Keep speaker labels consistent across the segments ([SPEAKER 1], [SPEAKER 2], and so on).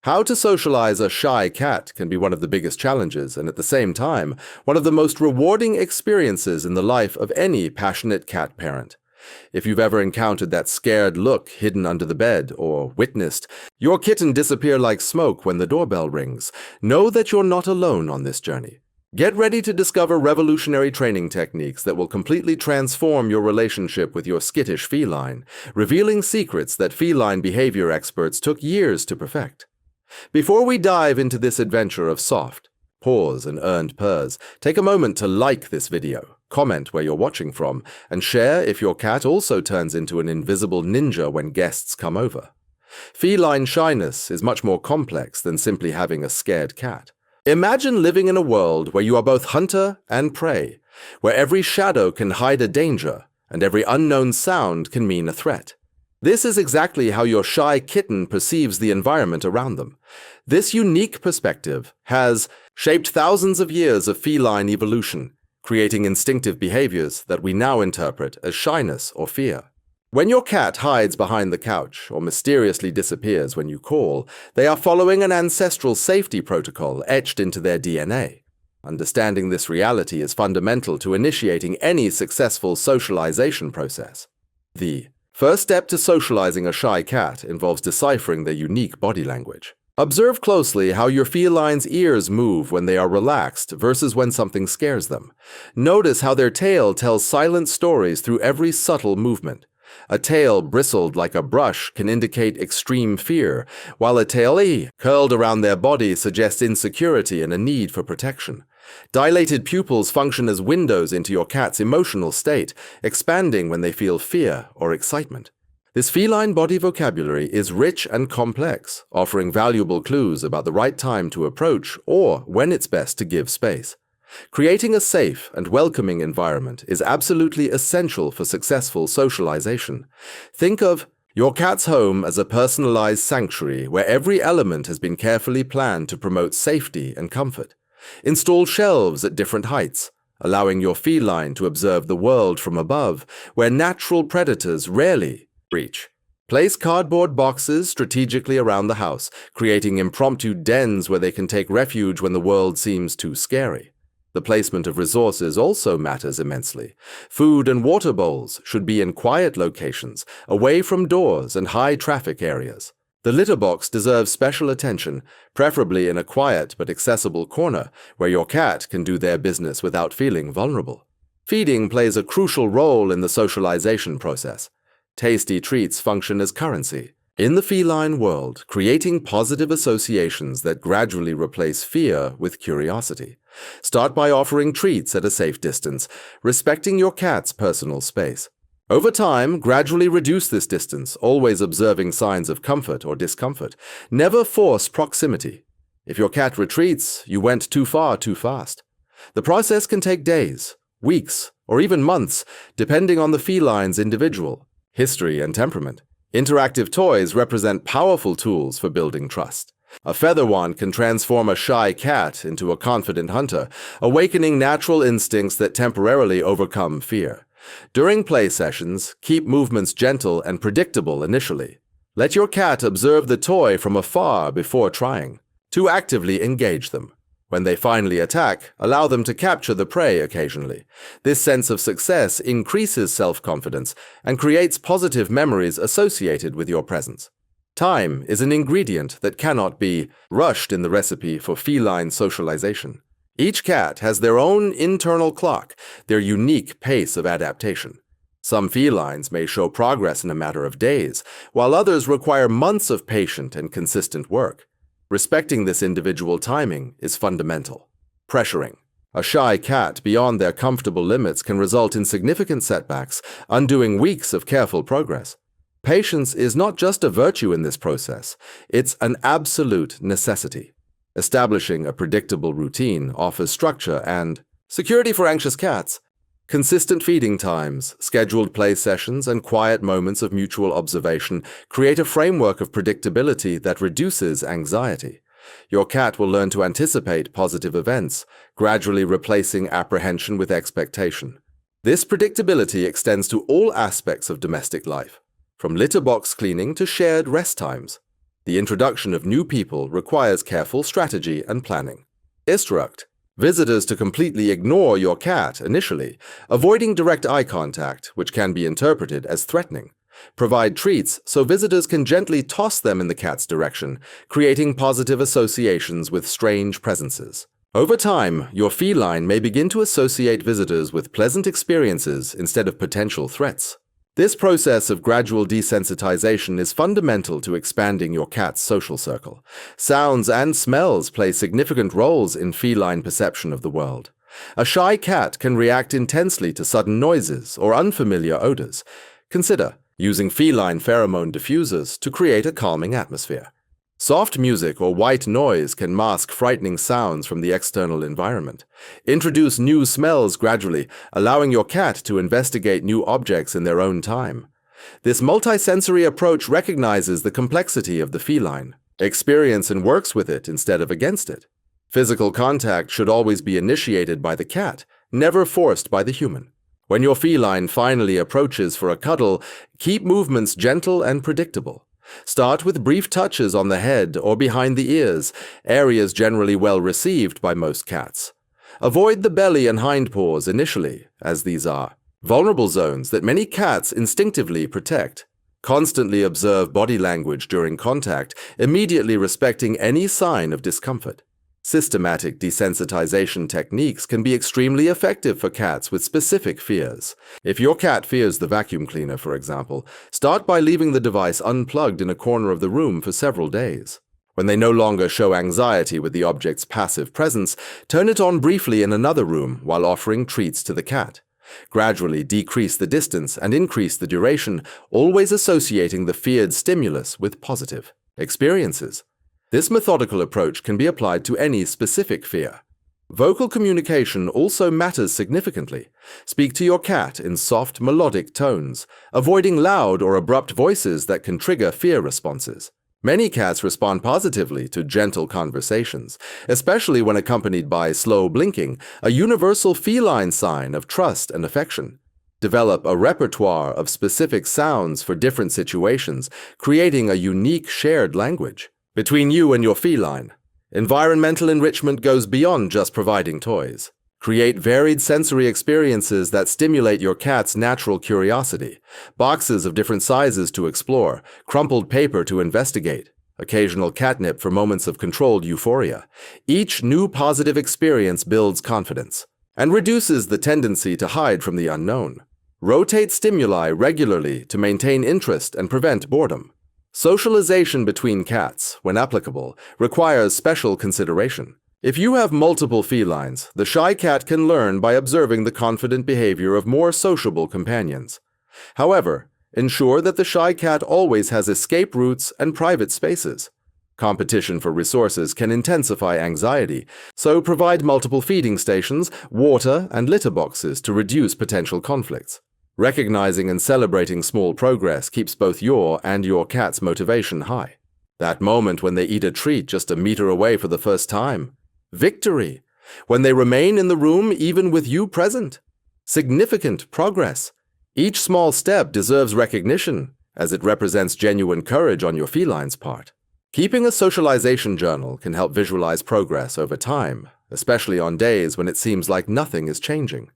[SPEAKER 1] How to socialize a shy cat can be one of the biggest challenges and at the same time, one of the most rewarding experiences in the life of any passionate cat parent. If you've ever encountered that scared look hidden under the bed or witnessed your kitten disappear like smoke when the doorbell rings, know that you're not alone on this journey. Get ready to discover revolutionary training techniques that will completely transform your relationship with your skittish feline, revealing secrets that feline behavior experts took years to perfect. Before we dive into this adventure of soft, paws, and earned purrs, take a moment to like this video, comment where you're watching from, and share if your cat also turns into an invisible ninja when guests come over. Feline shyness is much more complex than simply having a scared cat. Imagine living in a world where you are both hunter and prey, where every shadow can hide a danger, and every unknown sound can mean a threat. This is exactly how your shy kitten perceives the environment around them. This unique perspective has shaped thousands of years of feline evolution, creating instinctive behaviors that we now interpret as shyness or fear. When your cat hides behind the couch or mysteriously disappears when you call, they are following an ancestral safety protocol etched into their DNA. Understanding this reality is fundamental to initiating any successful socialization process. The first step to socializing a shy cat involves deciphering their unique body language. Observe closely how your feline's ears move when they are relaxed versus when something scares them. Notice how their tail tells silent stories through every subtle movement. A tail bristled like a brush can indicate extreme fear, while a tail curled around their body suggests insecurity and a need for protection. Dilated pupils function as windows into your cat's emotional state, expanding when they feel fear or excitement. This feline body vocabulary is rich and complex, offering valuable clues about the right time to approach or when it's best to give space. Creating a safe and welcoming environment is absolutely essential for successful socialization. Think of your cat's home as a personalized sanctuary where every element has been carefully planned to promote safety and comfort. Install shelves at different heights, allowing your feline to observe the world from above, where natural predators rarely reach. Place cardboard boxes strategically around the house, creating impromptu dens where they can take refuge when the world seems too scary. The placement of resources also matters immensely. Food and water bowls should be in quiet locations, away from doors and high traffic areas. The litter box deserves special attention, preferably in a quiet but accessible corner where your cat can do their business without feeling vulnerable. Feeding plays a crucial role in the socialization process. Tasty treats function as currency. In the feline world, creating positive associations that gradually replace fear with curiosity. Start by offering treats at a safe distance, respecting your cat's personal space. Over time, gradually reduce this distance, always observing signs of comfort or discomfort. Never force proximity. If your cat retreats, you went too far too fast. The process can take days, weeks, or even months, depending on the feline's individual history and temperament. Interactive toys represent powerful tools for building trust. A feather wand can transform a shy cat into a confident hunter, awakening natural instincts that temporarily overcome fear. During play sessions, keep movements gentle and predictable initially. Let your cat observe the toy from afar before trying to actively engage them. When they finally attack, allow them to capture the prey occasionally. This sense of success increases self-confidence and creates positive memories associated with your presence. Time is an ingredient that cannot be rushed in the recipe for feline socialization. Each cat has their own internal clock, their unique pace of adaptation. Some felines may show progress in a matter of days, while others require months of patient and consistent work. Respecting this individual timing is fundamental. Pressuring a shy cat beyond their comfortable limits can result in significant setbacks, undoing weeks of careful progress. Patience is not just a virtue in this process, it's an absolute necessity. Establishing a predictable routine offers structure and security for anxious cats. Consistent feeding times, scheduled play sessions, and quiet moments of mutual observation create a framework of predictability that reduces anxiety. Your cat will learn to anticipate positive events, gradually replacing apprehension with expectation. This predictability extends to all aspects of domestic life, from litter box cleaning to shared rest times. The introduction of new people requires careful strategy and planning. Instruct visitors to completely ignore your cat initially, avoiding direct eye contact, which can be interpreted as threatening. Provide treats so visitors can gently toss them in the cat's direction, creating positive associations with strange presences. Over time, your feline may begin to associate visitors with pleasant experiences instead of potential threats. This process of gradual desensitization is fundamental to expanding your cat's social circle. Sounds and smells play significant roles in feline perception of the world. A shy cat can react intensely to sudden noises or unfamiliar odors. Consider using feline pheromone diffusers to create a calming atmosphere. Soft music or white noise can mask frightening sounds from the external environment. Introduce new smells gradually, allowing your cat to investigate new objects in their own time. This multisensory approach recognizes the complexity of the feline, experience and works with it instead of against it. Physical contact should always be initiated by the cat, never forced by the human. When your feline finally approaches for a cuddle, keep movements gentle and predictable. Start with brief touches on the head or behind the ears, areas generally well received by most cats. Avoid the belly and hindpaws initially, as these are vulnerable zones that many cats instinctively protect. Constantly observe body language during contact, immediately respecting any sign of discomfort. Systematic desensitization techniques can be extremely effective for cats with specific fears. If your cat fears the vacuum cleaner, for example, start by leaving the device unplugged in a corner of the room for several days. When they no longer show anxiety with the object's passive presence, turn it on briefly in another room while offering treats to the cat. Gradually decrease the distance and increase the duration, always associating the feared stimulus with positive experiences. This methodical approach can be applied to any specific fear. Vocal communication also matters significantly. Speak to your cat in soft, melodic tones, avoiding loud or abrupt voices that can trigger fear responses. Many cats respond positively to gentle conversations, especially when accompanied by slow blinking, a universal feline sign of trust and affection. Develop a repertoire of specific sounds for different situations, creating a unique shared language between you and your feline. Environmental enrichment goes beyond just providing toys. Create varied sensory experiences that stimulate your cat's natural curiosity. Boxes of different sizes to explore, crumpled paper to investigate, occasional catnip for moments of controlled euphoria. Each new positive experience builds confidence and reduces the tendency to hide from the unknown. Rotate stimuli regularly to maintain interest and prevent boredom. Socialization between cats, when applicable, requires special consideration. If you have multiple felines, the shy cat can learn by observing the confident behavior of more sociable companions. However, ensure that the shy cat always has escape routes and private spaces. Competition for resources can intensify anxiety, so provide multiple feeding stations, water, and litter boxes to reduce potential conflicts. Recognizing and celebrating small progress keeps both your and your cat's motivation high. That moment when they eat a treat just a meter away for the first time. Victory. When they remain in the room even with you present. Significant progress. Each small step deserves recognition, as it represents genuine courage on your feline's part. Keeping a socialization journal can help visualize progress over time, especially on days when it seems like nothing is changing.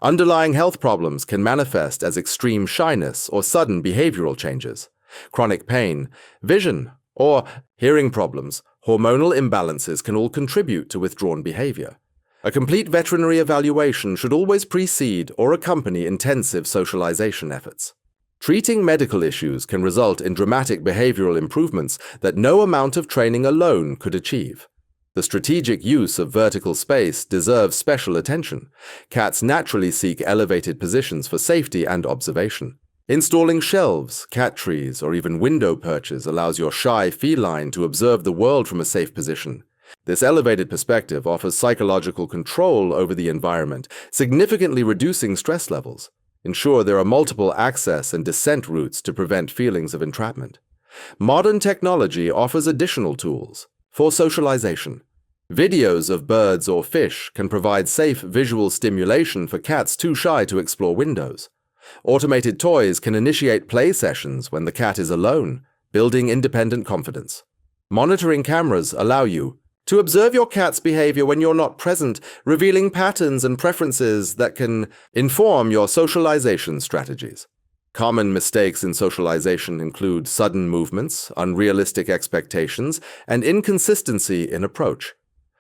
[SPEAKER 1] Underlying health problems can manifest as extreme shyness or sudden behavioral changes, chronic pain, vision, or hearing problems. Hormonal imbalances can all contribute to withdrawn behavior. A complete veterinary evaluation should always precede or accompany intensive socialization efforts. Treating medical issues can result in dramatic behavioral improvements that no amount of training alone could achieve. The strategic use of vertical space deserves special attention. Cats naturally seek elevated positions for safety and observation. Installing shelves, cat trees, or even window perches allows your shy feline to observe the world from a safe position. This elevated perspective offers psychological control over the environment, significantly reducing stress levels. Ensure there are multiple access and descent routes to prevent feelings of entrapment. Modern technology offers additional tools. For socialization, videos of birds or fish can provide safe visual stimulation for cats too shy to explore windows. Automated toys can initiate play sessions when the cat is alone, building independent confidence. Monitoring cameras allow you to observe your cat's behavior when you're not present, revealing patterns and preferences that can inform your socialization strategies. Common mistakes in socialization include sudden movements, unrealistic expectations, and inconsistency in approach.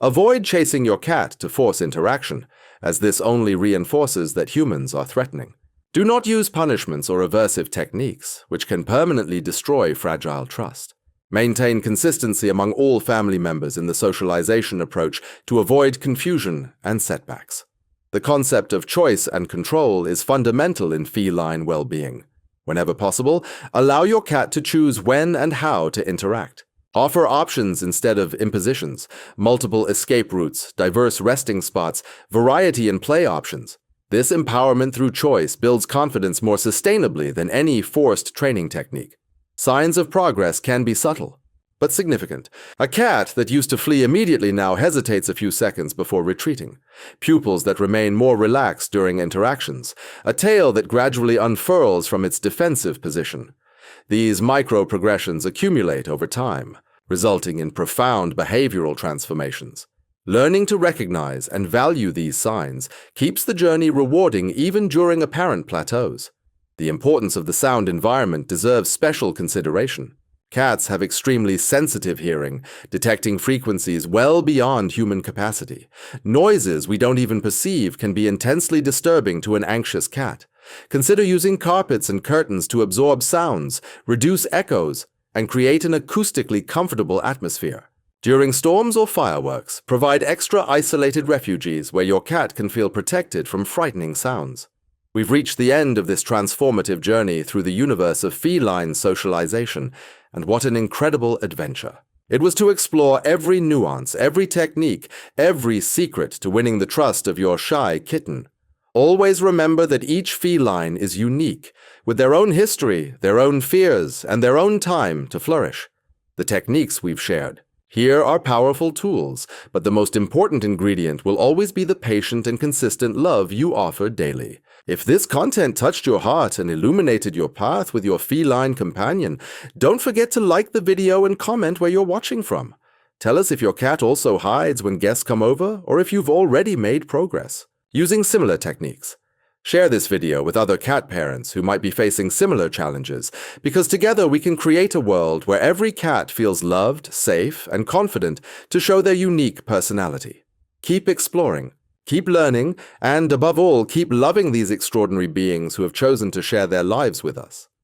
[SPEAKER 1] Avoid chasing your cat to force interaction, as this only reinforces that humans are threatening. Do not use punishments or aversive techniques, which can permanently destroy fragile trust. Maintain consistency among all family members in the socialization approach to avoid confusion and setbacks. The concept of choice and control is fundamental in feline well-being. Whenever possible, allow your cat to choose when and how to interact. Offer options instead of impositions, multiple escape routes, diverse resting spots, variety in play options. This empowerment through choice builds confidence more sustainably than any forced training technique. Signs of progress can be subtle, but significant. A cat that used to flee immediately now hesitates a few seconds before retreating. Pupils that remain more relaxed during interactions. A tail that gradually unfurls from its defensive position. These micro-progressions accumulate over time, resulting in profound behavioral transformations. Learning to recognize and value these signs keeps the journey rewarding even during apparent plateaus. The importance of the sound environment deserves special consideration. Cats have extremely sensitive hearing, detecting frequencies well beyond human capacity. Noises we don't even perceive can be intensely disturbing to an anxious cat. Consider using carpets and curtains to absorb sounds, reduce echoes, and create an acoustically comfortable atmosphere. During storms or fireworks, provide extra isolated refuges where your cat can feel protected from frightening sounds. We've reached the end of this transformative journey through the universe of feline socialization, and what an incredible adventure. It was to explore every nuance, every technique, every secret to winning the trust of your shy kitten. Always remember that each feline is unique, with their own history, their own fears, and their own time to flourish. The techniques we've shared here are powerful tools, but the most important ingredient will always be the patient and consistent love you offer daily. If this content touched your heart and illuminated your path with your feline companion, don't forget to like the video and comment where you're watching from. Tell us if your cat also hides when guests come over, or if you've already made progress using similar techniques. Share this video with other cat parents who might be facing similar challenges, because together we can create a world where every cat feels loved, safe, and confident to show their unique personality. Keep exploring, keep learning, and above all, keep loving these extraordinary beings who have chosen to share their lives with us.